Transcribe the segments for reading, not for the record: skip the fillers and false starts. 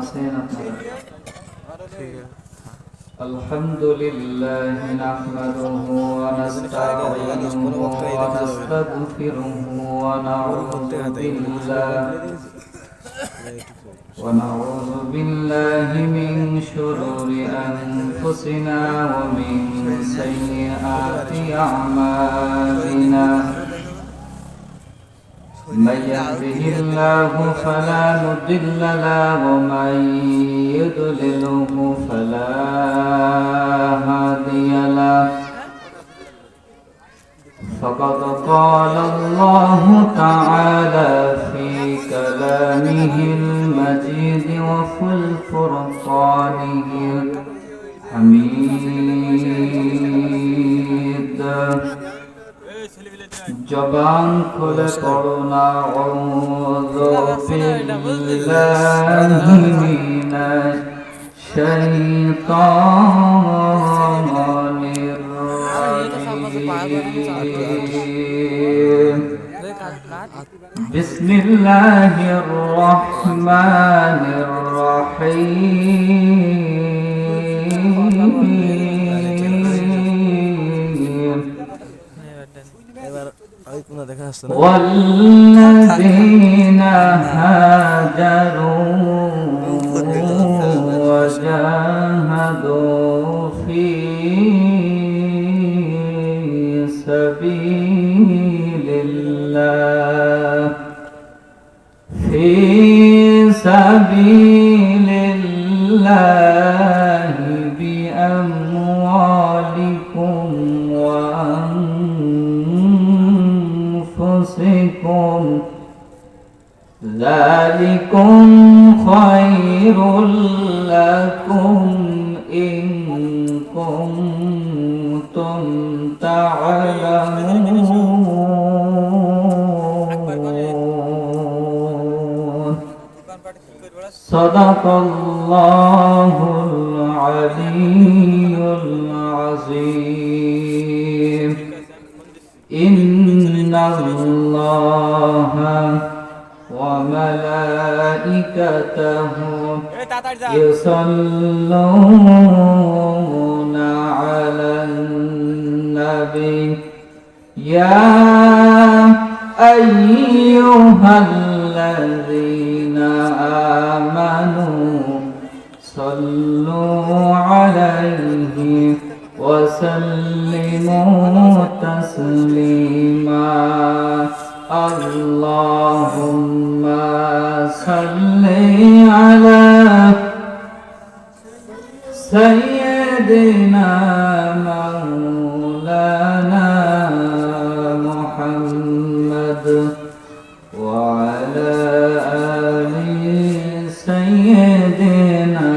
আছেন আপনারা? আলহামদুলিল্লাহ নাহমাদুহু ওয়া নাস্তাঈনুহু ওয়া নাস্তাগফিরুহু ওয়া نعوذ بالله من شرور أنفسنا ومن سيئات أعمالنا من يهده الله فلا مضل له ومن يضلله فلا هادي له فقد قال الله تعالى في كلامه المجيد وفي الفرقانه الحميد জবান খুলে পড়না আউযু বিল্লাহি মিনাশ শাইতানির রাজীম বিসমিল্লাহির রহমানির রহিম والذين هاجروا وجاهدوا في سبيل الله بأموالكم وأنفسكم ذلكم خير لكم إن كنتم تعلمون صدق الله العلي العظيم إن الله وملائكته يصلون على النبي يا أيها الذين آمنوا صلوا عليه وسلموا تسليما اللهم صل على سيدنا مولانا محمد وعلى آل سيدنا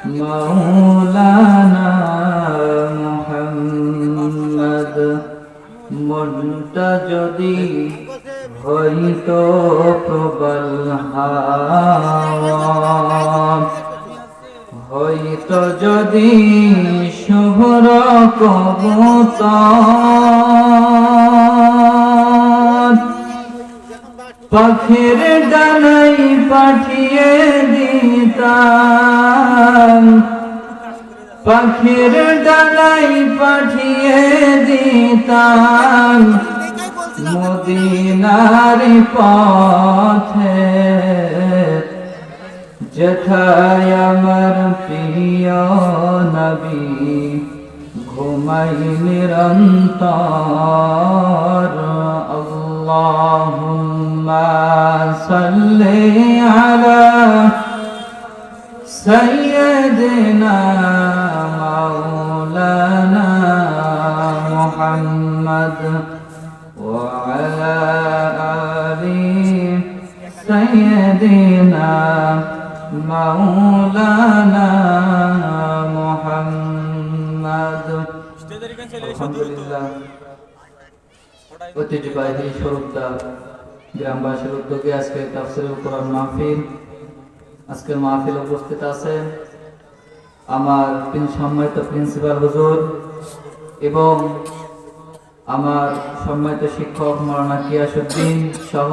مولانا محمد মনটা যদি হইতো প্রবল হাওয়া হইতো যদি শুভ্র কবুতর পাখির ডানায় পাঠিয়ে দিতাম পাখির ডানায় পাঠিয়ে দিতাম মদিনার পথে যেথায় আমার প্রিয় নবী ঘুমাই নিরন্তর আল্লাহুম্মা সাল্লি আলা سيدنا مولانا محمد وعلى آل سيدنا مولانا محمد আলহামদুলিল্লাহ ঐতিহ্যবাহী স্বরূপদা গ্রামবাসীর উদ্যোগে আজকে তাফসীরুল কোরআন মাহফিল আজকের মাহফিল উপস্থিত আছেন আমার সম্মানিত প্রিন্সিপাল হুজুর এবং আমার সম্মানিত শিক্ষক মাওলানা কিয়াসউদ্দিন সহ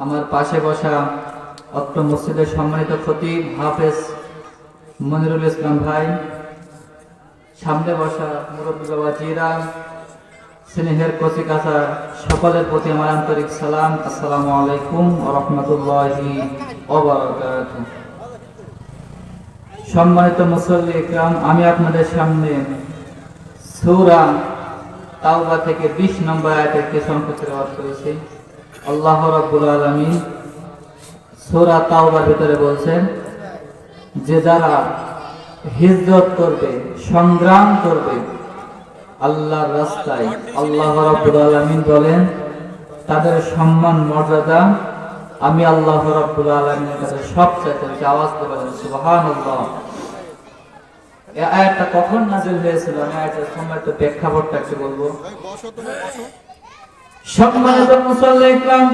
আমার পাশে বসা অত্র মসজিদের সম্মানিত খতিব হাফেজ মনিরুল ইসলাম ভাই, সামনে বসা মুরব্বী বাবাজিরা, স্নেহের কচি কাঁচা সকলের প্রতি আমার আন্তরিক সালাম। আসসালামু আলাইকুম ওয়া রাহমাতুল্লাহি ওয়া বারাকাতুহু। সম্মানিত মুসল্লি ইকরাম, আমি আপনাদের সামনে সূরা তাওবা থেকে 20 নম্বর আয়াতের কিছু অংশ তেলাওয়াত করেছি। আল্লাহ রাব্বুল আলামিন সূরা তাওবার ভিতরে বলছেন যে যারা হিজরত করবে, সংগ্রাম করবে আল্লাহর রাস্তায়, আল্লাহ রাব্বুল আলামিন বলেন তাদের সম্মান মর্যাদা আমি আল্লাহ রাব্বুল আলামিনের কাছে সবচাইতে বেশি। আওয়াজ দিয়ে বলেন সুবহানাল্লাহ। এই আয়াতটা কখন নাযিল হয়েছিল? আমি আয়াতের সম্মানিত প্রেক্ষাপটটা একটু বলবো। সম্মানিত মুসল্লি ইকরাম,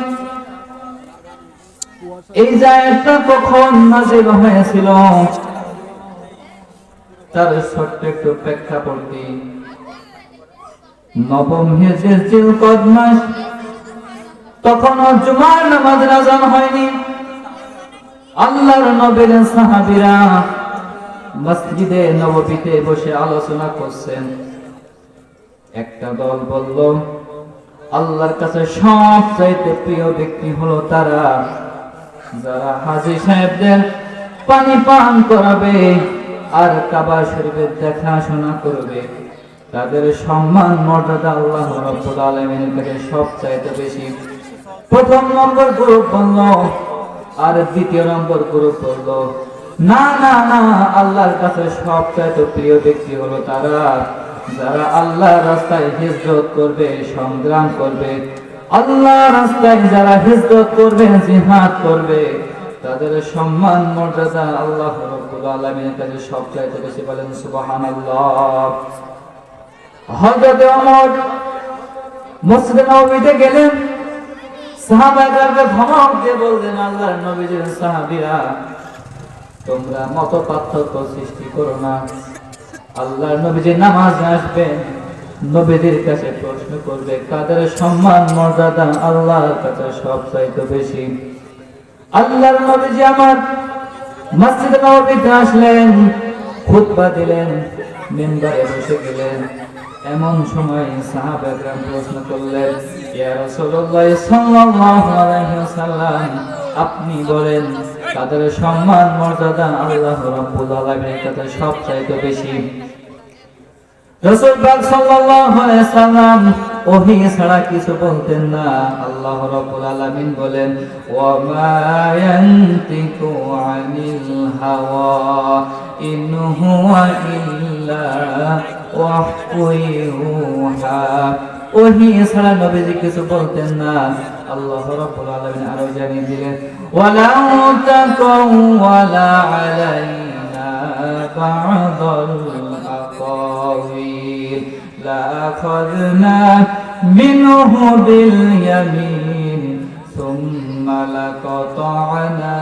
এই আয়াতটা কখন নাযিল হয়েছিল তার ছোট্ট একটু প্রেক্ষাপট দিই। নবম হিজরির জিলকদ মাস, তখনও জুমার নামাজের আযান হয়নি। আল্লাহর নবীর সাহাবীরা মসজিদে নববীতে বসে আলোচনা করছেন। একটা দল বলল আল্লাহর কাছে সবচাইতে প্রিয় ব্যক্তি হলো তারা যারা হাজী সাহেবদের পানি পান করাবে আর কাবা শরীফের দেখাশোনা করবে। তাদের সম্মান মর্যাদা আল্লাহ রাব্বুল আলামিনের কাছে সবচাইতে বেশি। প্রথম নম্বর গ্রুপ বলল, আর দ্বিতীয় নম্বর গ্রুপ বলল না না না, আল্লাহর কাছে সবচাইতে প্রিয় ব্যক্তি হলো তারা যারা আল্লাহর রাস্তায় হিজরত করবে, সংগ্রাম করবে। আল্লাহর রাস্তায় যারা হিজরত করবে, জিহাদ করবে, তাদের সম্মান মর্যাদা আল্লাহ রাব্বুল আলামিনের কাছে সবচাইতে বেশি। বলেন সুবহানাল্লাহ। হযরত ওমর মসজিদে নববীতে গেলেন, সাহাবায়ে ধমক দিয়ে বললেন আল্লাহর নবীর সাহাবীরা তোমরা মত পার্থক্য সৃষ্টি করো না। আল্লাহর নবী যে নামাজে আসবেন, নবীদের কাছে প্রশ্ন করবে, কাদের সম্মান মর্যাদা আল্লাহর কাছে সবচাইতে বেশি। আল্লাহর নবী যে আমার মসজিদে নববীতে আসলেন, খুতবা দিলেন, মিম্বারে বসে গেলেন। এমন সময় সাহাবায়ে প্রশ্ন করলেন, ইয়া রাসূলুল্লাহ সাল্লাল্লাহু আলাইহি ওয়াসাল্লাম, আপনি বলেন তাদের সম্মান মর্যাদা আল্লাহ রাব্বুল আলামিনের কাছে সবচাইতে বেশি। রাসূল পাক সাল্লাল্লাহু আলাইহি ওয়াসাল্লাম ওহী ছাড়া কিছু বলতেন না। আল্লাহ রাব্বুল আলামিন বলেন, ওয়া মা ইয়ানতিকু আনিল হাওয়া ইন হুয়া ইল্লা ওয়াহয়ুহা। ওহী ছাড়া নবীজি কিছু বলতেন না। আল্লাহ রাব্বুল আলামিন আরো জানিয়ে দিলেন, ওয়ালাউ তাকাওয়ালা আলাইনা বা'দাল আকাওয়িল লাআখাযনা মিনহু বিল ইয়ামিন সুম্মা লাকাতা'না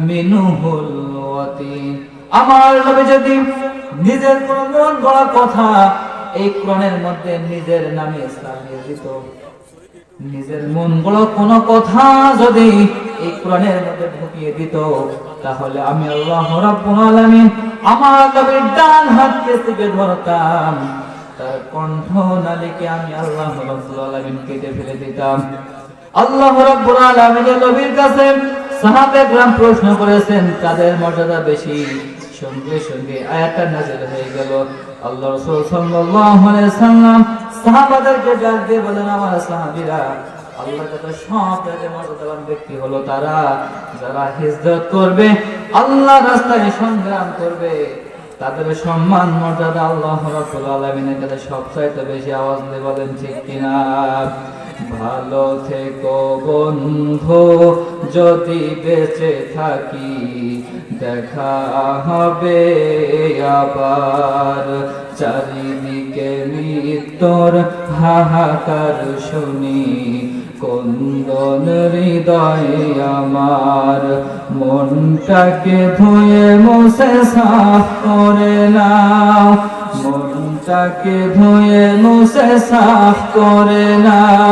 মিনহুল ওয়াতিন। আমার নবী যদি নিজের কোন মন গড়া কথা এই কোরআনের মধ্যে নিজের নামে ইসলাম দিত, নিজের মন গড়া কোন কথা যদি এই কোরআনের মধ্যে ঢুকিয়ে দিত, তাহলে আমি আল্লাহ রাব্বুল আলামিন আমার নবীর ডান হাতকে চেপে ধরতাম, তার কণ্ঠ নালীকে আমি আল্লাহ রাব্বুল আলামিন কেটে ফেলে দিতাম। আল্লাহ রাব্বুল আলামিনের নবীর কাছে সাহাবায়ে কেরাম প্রশ্ন করেছেন কাদের মর্যাদা বেশি। সঙ্গে সঙ্গে আয়াতটা নাযিল হয়ে গেল। আল্লাহ রাসূল সাল্লাল্লাহু আলাইহি ওয়াসাল্লাম সাহাবাদেরকে ডাক দিয়ে বলেন, আমার সাহাবীরা, আল্লাহর কাছে সবচেয়ে মর্যাদাবান ব্যক্তি হলো তারা যারা হিজরত করবে, আল্লাহর রাস্তায় সংগ্রাম করবে। তাদের সম্মান মর্যাদা আল্লাহ রাব্বুল আলামিনের কাছে সবচাইতে বেশি। আওয়াজ দিয়ে বলেন ঠিক কিনা? ভালো থেকো বন্ধু, যদি বেঁচে থাকি দেখা হবে আবার। চারিদিকে মৃত্যুর হাহাকার শুনি, কন্দন হৃদয়ে আমার। মনটাকে ধুয়ে মুছে সাফ করে নাও, মনটাকে ধুয়ে মুছে সাফ করে নাও।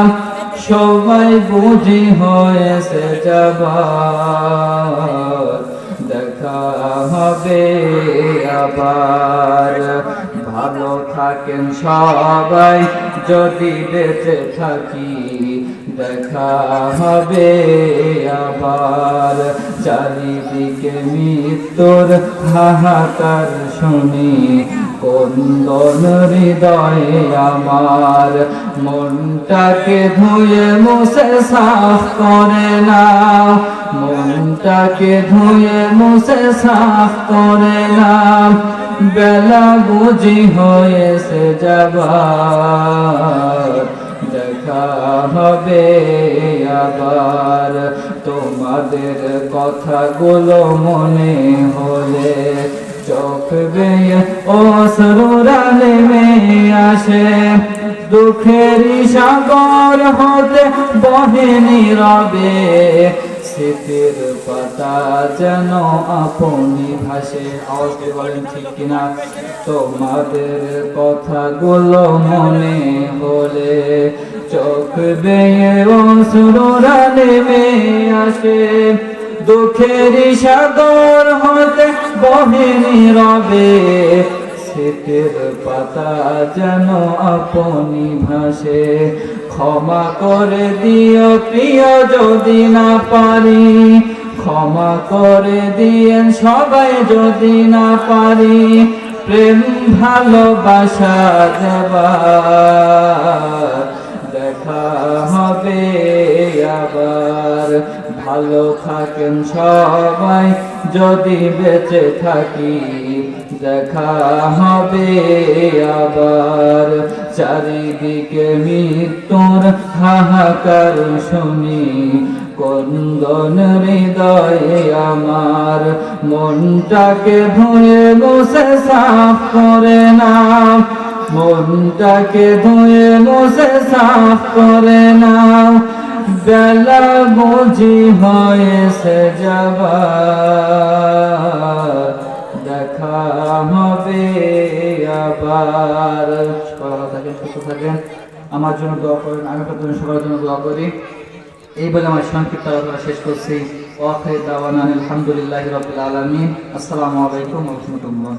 সবাই বুঝি হয়েছে যাবার, দেখা হবে আবার। ভালো থাকেন সবাই যদি বেঁচে থাকি, দেখা হবে আবার। চারিদিকে মৃত্যুর হাহাকার শুনি, কোন্দন হৃদয়ে আমার। মনটাকে ধুয়ে মুছে সাফ করে নাও, মনটাকে ধুয়ে মুছে সাফ করে নাও। বেলা বুঝি হয়েছে যাবার, দেখা হবে আবার। তোমাদের কথাগুলো মনে হলে চোখ বেয়ে অশ্রুরা নেমে আসে। দুঃখেরই সাগর হতে বহে নীরবে, স্মৃতির পাতা যেন আপনি ভাসে। আওয়াজ দিয়ে বলেন ঠিক কিনা? তোমাদের কথাগুলো মনে হলে চোখ বেয়ে অশ্রুরা নেমে আসে। দুঃখেরই সাগর হতে বহে নীরবে, স্মৃতির পাতা যেন আপনি ভাসে। ক্ষমা করে দিও প্রিয় যদি না পারি, ক্ষমা করে দিয়েন সবাই যদি না পারি। প্রেম ভালোবাসা দেবার, দেখা হবে আবার। ভালো থাকেন সবাই যদি বেঁচে থাকি, দেখা হবে আবার। চারিদিকে মৃত্যুর হাহাকার শুনি, কোন্দন হৃদয়ে আমার। মনটাকে ধুয়ে মুছে সাফ করে নাও, মনটাকে ধুয়ে মুছে সাফ করে নাও। বেলা বুঝি হয়েছে যাবার, দেখা হবে আবার। ভালো থাকেন, সুস্থ থাকেন, আমার জন্য দোয়া করেন, আমি আপনাদের জন্য সবার জন্য দোয়া করি। এই বলে আমার সংক্ষিপ্ত আলোচনা শেষ করছি। ওয়া আখিরু দাওয়ানা আলহামদুলিল্লাহি রাব্বিল আলামিন। আসসালামু আলাইকুম ওয়া রাহমাতুল্লাহ।